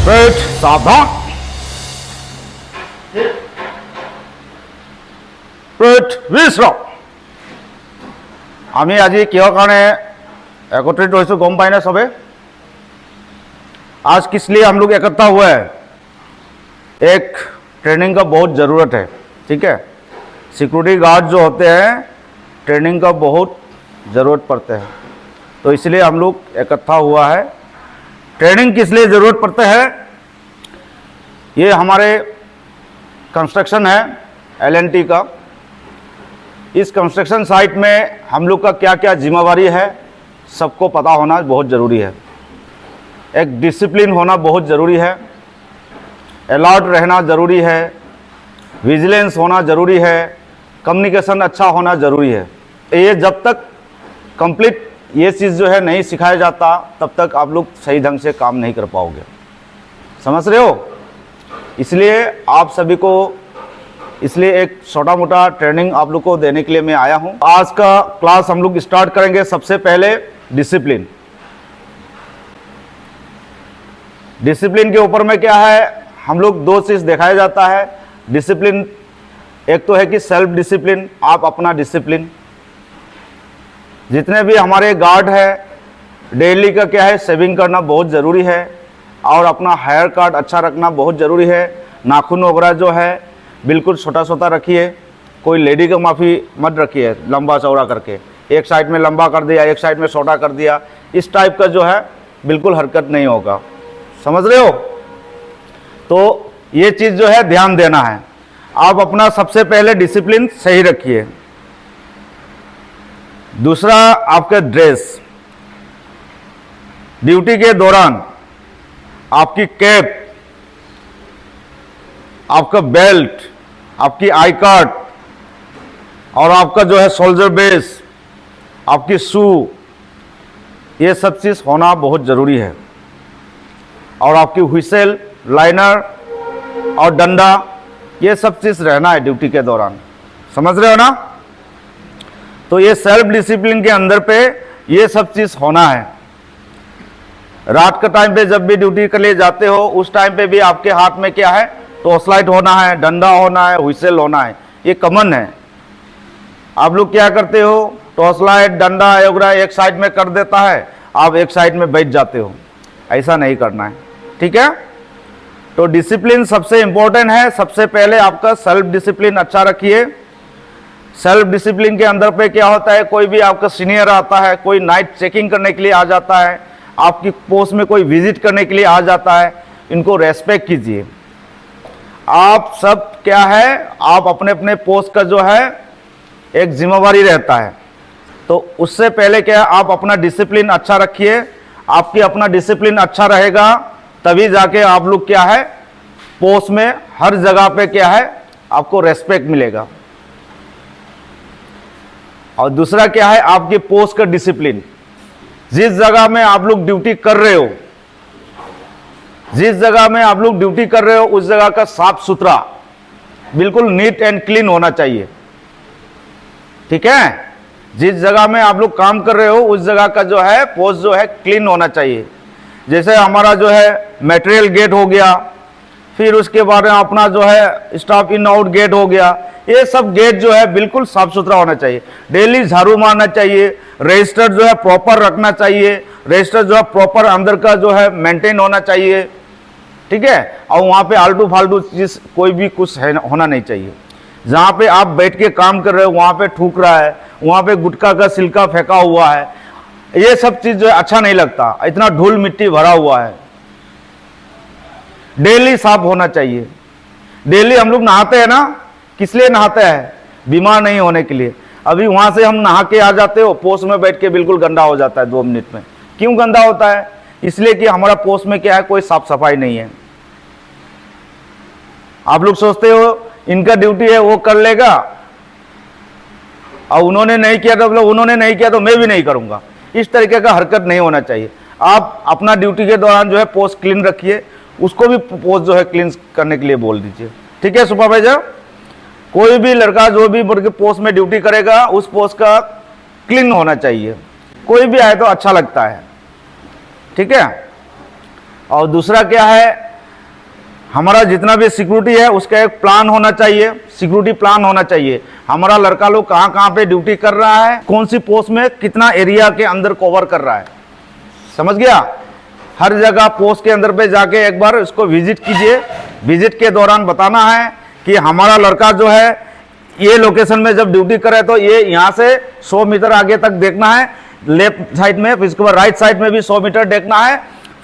पेट सावधान, पेट विश्राम। আমি আজি কিহৰ কাৰণে একত্रिত হৈছোঁ গম পাই না सबे? आज किस लिए हम लोग इकट्ठा हुए हैं? एक ट्रेनिंग का बहुत ज़रूरत है, ठीक है। सिक्योरिटी गार्ड जो होते हैं ट्रेनिंग का बहुत ज़रूरत पड़ते हैं, तो इसलिए हम लोग इकट्ठा हुआ है। ट्रेनिंग किस लिए ज़रूरत पड़ते हैं? ये हमारे कंस्ट्रक्शन है LNT का। इस कंस्ट्रक्शन साइट में हम लोग का क्या क्या जिम्मेवारी है सबको पता होना बहुत ज़रूरी है। एक डिसिप्लिन होना बहुत ज़रूरी है, अलर्ट रहना ज़रूरी है, विजिलेंस होना ज़रूरी है, कम्युनिकेशन अच्छा होना ज़रूरी है। ये जब तक कंप्लीट ये चीज़ जो है नहीं सिखाया जाता तब तक आप लोग सही ढंग से काम नहीं कर पाओगे। समझ रहे हो? इसलिए आप सभी को इसलिए एक छोटा मोटा ट्रेनिंग आप लोग को देने के लिए मैं आया हूँ। आज का क्लास हम लोग स्टार्ट करेंगे। सबसे पहले डिसिप्लिन। डिसिप्लिन के ऊपर में क्या है, हम लोग दो चीज़ दिखाया जाता है डिसिप्लिन। एक तो है कि सेल्फ डिसिप्लिन, आप अपना डिसिप्लिन। जितने भी हमारे गार्ड है डेली का क्या है, शेविंग करना बहुत ज़रूरी है और अपना हेयर कट अच्छा रखना बहुत ज़रूरी है। नाखून वगैरह जो है बिल्कुल छोटा छोटा रखिए, कोई लेडी का माफ़ी मत रखिए लंबा चौड़ा करके, एक साइड में लंबा कर दिया एक साइड में छोटा कर दिया, इस टाइप का जो है बिल्कुल हरकत नहीं होगा। समझ रहे हो? तो ये चीज़ जो है ध्यान देना है। आप अपना सबसे पहले डिसिप्लिन सही रखिए। दूसरा आपका ड्रेस, ड्यूटी के दौरान आपकी कैप, आपका बेल्ट, आपकी आई कार्ड और आपका जो है सोल्जर बेस, आपकी शू, ये सब चीज़ होना बहुत ज़रूरी है। और आपकी व्हिसल, लाइनर और डंडा, ये सब चीज़ रहना है ड्यूटी के दौरान। समझ रहे हो ना? तो ये सेल्फ डिसिप्लिन के अंदर पे ये सब चीज़ होना है। रात का टाइम पे जब भी ड्यूटी के लिए जाते हो उस टाइम पे भी आपके हाथ में क्या है, टॉर्च लाइट होना है, डंडा होना है, व्हिसल होना है, ये कॉमन है। आप लोग क्या करते हो, टॉर्च लाइट डंडा वगैरह एक साइड में कर देता है, आप एक साइड में बैठ जाते हो। ऐसा नहीं करना है, ठीक है। तो डिसिप्लिन सबसे इंपॉर्टेंट है। सबसे पहले आपका सेल्फ डिसिप्लिन अच्छा रखिए। सेल्फ डिसिप्लिन के अंदर पे क्या होता है, कोई भी आपका सीनियर आता है, कोई नाइट चेकिंग करने के लिए आ जाता है, आपकी पोस्ट में कोई विजिट करने के लिए आ जाता है, इनको रेस्पेक्ट कीजिए। आप सब क्या है, आप अपने अपने पोस्ट का जो है एक जिम्मेवारी रहता है, तो उससे पहले क्या है, आप अपना डिसिप्लिन अच्छा रखिए। आपकी अपना डिसिप्लिन अच्छा रहेगा तभी जाके आप लोग क्या है पोस्ट में हर जगह पे क्या है आपको रेस्पेक्ट मिलेगा। और दूसरा क्या है, आपकी पोस्ट का डिसिप्लिन। जिस जगह में आप लोग ड्यूटी कर रहे हो, जिस जगह में आप लोग ड्यूटी कर रहे हो उस जगह का साफ सुथरा बिल्कुल नीट एंड क्लीन होना चाहिए, ठीक है। जिस जगह में आप लोग काम कर रहे हो उस जगह का जो है पोस्ट जो है क्लीन होना चाहिए। जैसे हमारा जो है मटेरियल गेट हो गया, फिर उसके बाद में अपना जो है स्टाफ इन आउट गेट हो गया, ये सब गेट जो है बिल्कुल साफ सुथरा होना चाहिए। डेली झाड़ू मारना चाहिए, रजिस्टर जो है प्रॉपर रखना चाहिए, रजिस्टर जो है प्रॉपर अंदर का जो है मेंटेन होना चाहिए, ठीक है। और वहाँ पे आलतू फालतू चीज़ कोई भी कुछ है होना नहीं चाहिए। जहाँ पे आप बैठ के काम कर रहे हो वहाँ पे थूक रहा है, वहाँ पे गुटखा का सिल्का फेंका हुआ है, ये सब चीज़ जो है अच्छा नहीं लगता। इतना धूल मिट्टी भरा हुआ है, डेली साफ होना चाहिए। डेली हम लोग नहाते हैं ना, किस लिए नहाते हैं? बीमार नहीं होने के लिए। अभी वहाँ से हम नहा के आ जाते हो, पोस्ट में बैठ के बिल्कुल गंदा हो जाता है 2 मिनट में। क्यों गंदा होता है? इसलिए कि हमारा पोस्ट में क्या है, कोई साफ सफाई नहीं है। आप लोग सोचते हो इनका ड्यूटी है वो कर लेगा और उन्होंने नहीं किया तो उन्होंने नहीं किया तो मैं भी नहीं करूंगा, इस तरीके का हरकत नहीं होना चाहिए। आप अपना ड्यूटी के दौरान जो है पोस्ट क्लीन रखिए, उसको भी पोस्ट जो है क्लीन करने के लिए बोल दीजिए, ठीक है सुपरवाइजर। कोई भी लड़का जो भी पोस्ट में ड्यूटी करेगा उस पोस्ट का क्लीन होना चाहिए, कोई भी आए तो अच्छा लगता है, ठीक है। और दूसरा क्या है, हमारा जितना भी सिक्योरिटी है उसका एक प्लान होना चाहिए, सिक्योरिटी प्लान होना चाहिए। हमारा लड़का लोग कहाँ कहाँ पे ड्यूटी कर रहा है, कौन सी पोस्ट में कितना एरिया के अंदर कवर कर रहा है, समझ गया। हर जगह पोस्ट के अंदर पे जाके एक बार इसको विजिट कीजिए। विजिट के दौरान बताना है कि हमारा लड़का जो है ये लोकेशन में जब ड्यूटी करे तो ये यहाँ से 100 मीटर आगे तक देखना है, लेफ्ट साइड में, इसके बाद राइट साइड में भी 100 मीटर देखना है,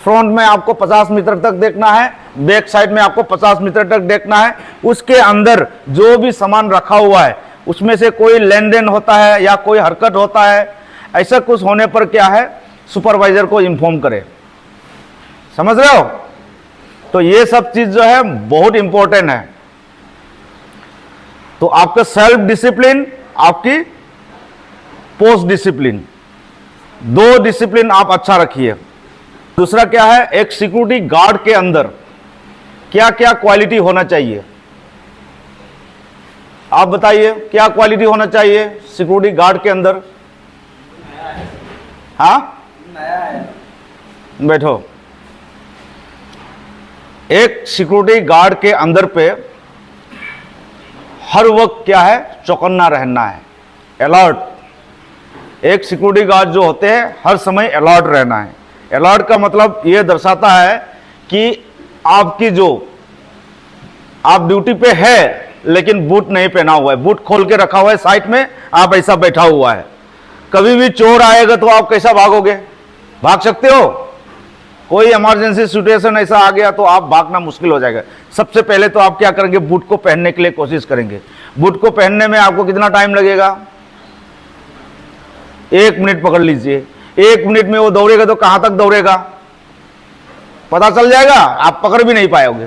फ्रंट में आपको 50 मीटर तक देखना है, बैक साइड में आपको 50 मीटर तक देखना है। उसके अंदर जो भी सामान रखा हुआ है उसमें से कोई लेन देन होता है या कोई हरकत होता है, ऐसा कुछ होने पर क्या है सुपरवाइजर को इन्फॉर्म करे, समझ रहे हो। तो ये सब चीज जो है बहुत इंपॉर्टेंट है। तो आपका सेल्फ डिसिप्लिन, आपकी पोस्ट डिसिप्लिन, दो डिसिप्लिन आप अच्छा रखिए। दूसरा क्या है, एक सिक्योरिटी गार्ड के अंदर क्या क्या क्वालिटी होना चाहिए, आप बताइए क्या क्वालिटी होना चाहिए सिक्योरिटी गार्ड के अंदर। हाँ बैठो। एक सिक्योरिटी गार्ड के अंदर पे हर वक्त क्या है, चौकन्ना रहना है, अलर्ट। एक सिक्योरिटी गार्ड जो होते हैं हर समय अलर्ट रहना है। अलर्ट का मतलब यह दर्शाता है कि आपकी जो आप ड्यूटी पे है लेकिन बूट नहीं पहना हुआ है, बूट खोल के रखा हुआ है साइड में, आप ऐसा बैठा हुआ है। कभी भी चोर आएगा तो आप कैसा भागोगे, भाग सकते हो। कोई इमरजेंसी सिचुएशन ऐसा आ गया तो आप भागना मुश्किल हो जाएगा। सबसे पहले तो आप क्या करेंगे, बूट को पहनने के लिए कोशिश करेंगे। बूट को पहनने में आपको कितना टाइम लगेगा, 1 मिनट पकड़ लीजिए। 1 मिनट में वो दौड़ेगा तो कहां तक दौड़ेगा पता चल जाएगा, आप पकड़ भी नहीं पाओगे।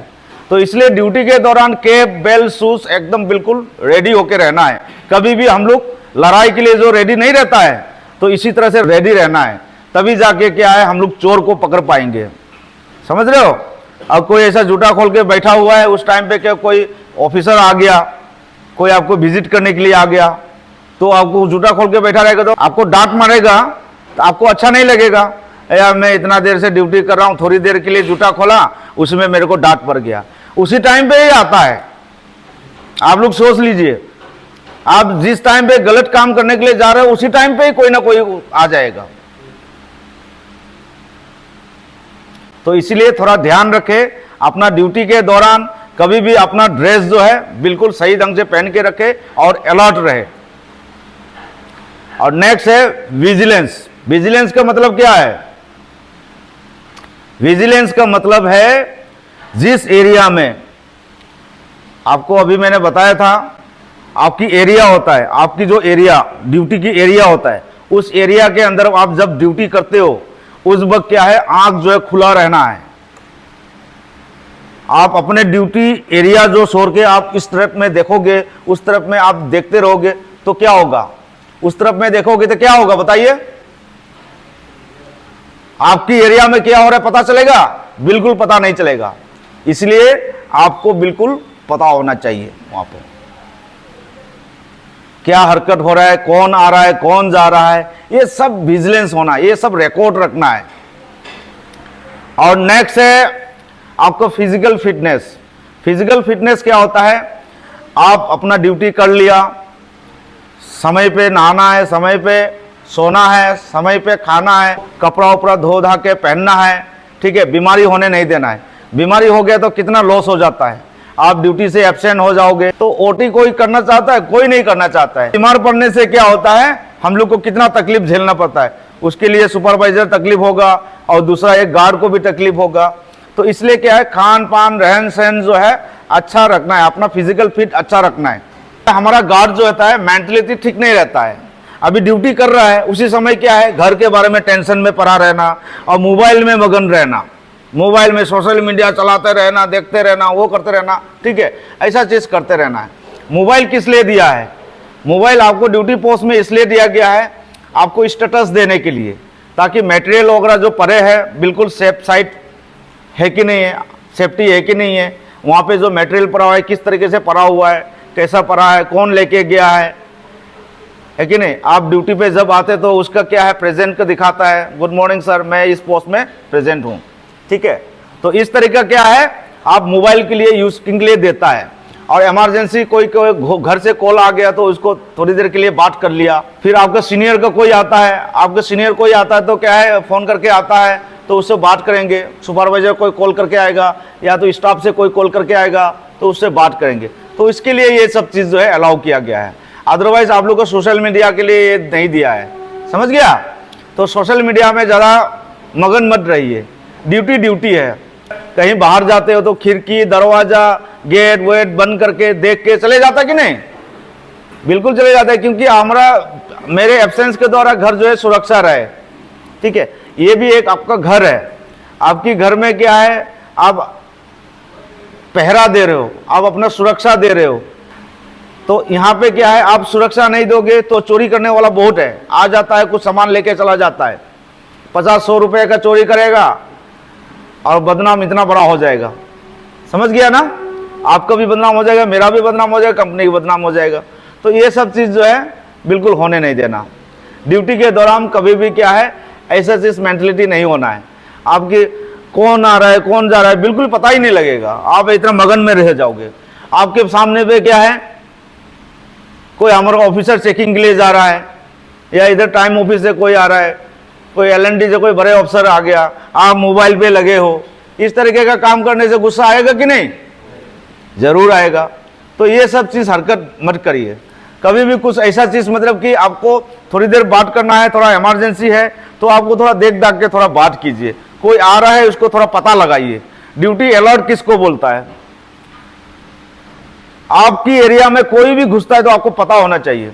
तो इसलिए ड्यूटी के दौरान कैप, बेल्ट, शूज एकदम बिल्कुल रेडी होके रहना है। कभी भी हम लोग लड़ाई के लिए जो रेडी नहीं रहता है तो इसी तरह से रेडी रहना है, तभी जाके क्या है हम लोग चोर को पकड़ पाएंगे, समझ रहे हो। अब कोई ऐसा जूता खोल के बैठा हुआ है, उस टाइम पे क्या कोई ऑफिसर आ गया, कोई आपको विजिट करने के लिए आ गया, तो आपको जूता खोल के बैठा रहेगा तो आपको डांट मारेगा, तो आपको अच्छा नहीं लगेगा। यार मैं इतना देर से ड्यूटी कर रहा हूं, थोड़ी देर के लिए जूता खोला, उसमें मेरे को डांट पड़ गया। उसी टाइम पे ही आता है। आप लोग सोच लीजिए, आप जिस टाइम पे गलत काम करने के लिए जा रहे हो उसी टाइम पे ही कोई ना कोई आ जाएगा। तो इसलिए थोड़ा ध्यान रखें अपना ड्यूटी के दौरान, कभी भी अपना ड्रेस जो है बिल्कुल सही ढंग से पहन के रखे और अलर्ट रहे। और नेक्स्ट है विजिलेंस। विजिलेंस का मतलब क्या है, विजिलेंस का मतलब है जिस एरिया में आपको अभी मैंने बताया था, आपकी एरिया होता है, आपकी जो एरिया ड्यूटी की एरिया होता है, उस एरिया के अंदर आप जब ड्यूटी करते हो उस वक्त क्या है, आंख जो है खुला रहना है। आप अपने ड्यूटी एरिया जो छोड़ के आप इस तरफ में देखोगे, उस तरफ में आप देखते रहोगे तो क्या होगा, उस तरफ में देखोगे तो क्या होगा बताइए। आपकी एरिया में क्या हो रहा है पता चलेगा, बिल्कुल पता नहीं चलेगा। इसलिए आपको बिल्कुल पता होना चाहिए वहां पर क्या हरकत हो रहा है, कौन आ रहा है, कौन जा रहा है, ये सब विजिलेंस होना, ये सब रिकॉर्ड रखना है। और नेक्स्ट है आपको फिजिकल फिटनेस। फिजिकल फिटनेस क्या होता है, आप अपना ड्यूटी कर लिया, समय पे नहाना है, समय पे सोना है, समय पे खाना है, कपड़ा उपड़ा धो धा के पहनना है, ठीक है। बीमारी होने नहीं देना है। बीमारी हो गया तो कितना लॉस हो जाता है, आप ड्यूटी से एब्सेंट हो जाओगे। तो ओटी कोई करना चाहता है, कोई नहीं करना चाहता है। बीमार पड़ने से क्या होता है, हम लोग को कितना तकलीफ झेलना पड़ता है, उसके लिए सुपरवाइजर तकलीफ होगा और दूसरा एक गार्ड को भी तकलीफ होगा। तो इसलिए क्या है, खान पान रहन सहन जो है अच्छा रखना है, अपना फिजिकल फिट अच्छा रखना है। हमारा गार्ड जो होता है मेंटलिटी ठीक नहीं रहता है, अभी ड्यूटी कर रहा है, उसी समय क्या है घर के बारे में टेंशन में पड़ा रहना और मोबाइल में मगन रहना, मोबाइल में सोशल मीडिया चलाते रहना, देखते रहना, वो करते रहना, ठीक है, ऐसा चीज करते रहना है। मोबाइल किस लिए दिया है, मोबाइल आपको ड्यूटी पोस्ट में इसलिए दिया गया है, आपको स्टेटस देने के लिए, ताकि मटेरियल वगैरह जो पड़े है बिल्कुल सेफ साइड है कि नहीं है, सेफ्टी है कि नहीं है, वहाँ पे जो मटेरियल पड़ा हुआ है किस तरीके से पड़ा हुआ है, कैसा पड़ा है, कौन लेके गया है कि नहीं। आप ड्यूटी पे जब आते तो उसका क्या है, प्रेजेंट का दिखाता है, गुड मॉर्निंग सर, मैं इस पोस्ट में प्रेजेंट हूँ, ठीक है। तो इस तरीका क्या है, आप मोबाइल के लिए यूज के लिए देता है। और इमरजेंसी कोई घर से कॉल आ गया तो उसको थोड़ी देर के लिए बात कर लिया। फिर आपका सीनियर का कोई आता है, आपके सीनियर कोई आता है तो क्या है, फ़ोन करके आता है तो उससे बात करेंगे। सुपरवाइजर कोई कॉल करके आएगा या तो स्टाफ से कोई कॉल करके आएगा तो उससे बात करेंगे। तो इसके लिए ये सब चीज़ जो है अलाउ किया गया है। अदरवाइज आप लोग को सोशल मीडिया के लिए ये नहीं दिया है, समझ गया। तो सोशल मीडिया में ज़्यादा मगन मत रहिए, ड्यूटी ड्यूटी है। कहीं बाहर जाते हो तो खिड़की दरवाज़ा गेट वेट बंद करके देख के चले जाता कि नहीं, बिल्कुल चले जाता है, क्योंकि हमारा मेरे एब्सेंस के द्वारा घर जो है सुरक्षा रहे। ठीक है, ये भी एक आपका घर है, आपकी घर में क्या है, आप पहरा दे रहे हो, आप अपना सुरक्षा दे रहे हो। तो यहाँ पे क्या है, आप सुरक्षा नहीं दोगे तो चोरी करने वाला बहुत है, आ जाता है कुछ सामान लेके चला जाता है, 50-100 रुपए का चोरी करेगा और बदनाम इतना बड़ा हो जाएगा। समझ गया ना, आपका भी बदनाम हो जाएगा, मेरा भी बदनाम हो जाएगा, कंपनी का बदनाम हो जाएगा। तो ये सब चीज़ जो है बिल्कुल होने नहीं देना। ड्यूटी के दौरान कभी भी क्या है, ऐसा चीज मेंटलिटी नहीं होना है। आपकी कौन आ रहा है कौन जा रहा है बिल्कुल पता ही नहीं लगेगा, आप इतना मगन में रह जाओगे। आपके सामने पे क्या है, कोई हमारा ऑफिसर चेकिंग के लिए जा रहा है या इधर टाइम ऑफिस से कोई आ रहा है, कोई LND से कोई बड़े ऑफिसर आ गया, आप मोबाइल पे लगे हो, इस तरीके का काम करने से गुस्सा आएगा कि नहीं, जरूर आएगा। तो ये सब चीज हरकत मत करिए कभी भी। कुछ ऐसा चीज मतलब कि आपको थोड़ी देर बात करना है, थोड़ा इमरजेंसी है तो आपको थोड़ा देख दाख के थोड़ा बात कीजिए। कोई आ रहा है उसको थोड़ा पता लगाइए। ड्यूटी अलर्ट किसको बोलता है, आपकी एरिया में कोई भी घुसता है तो आपको पता होना चाहिए।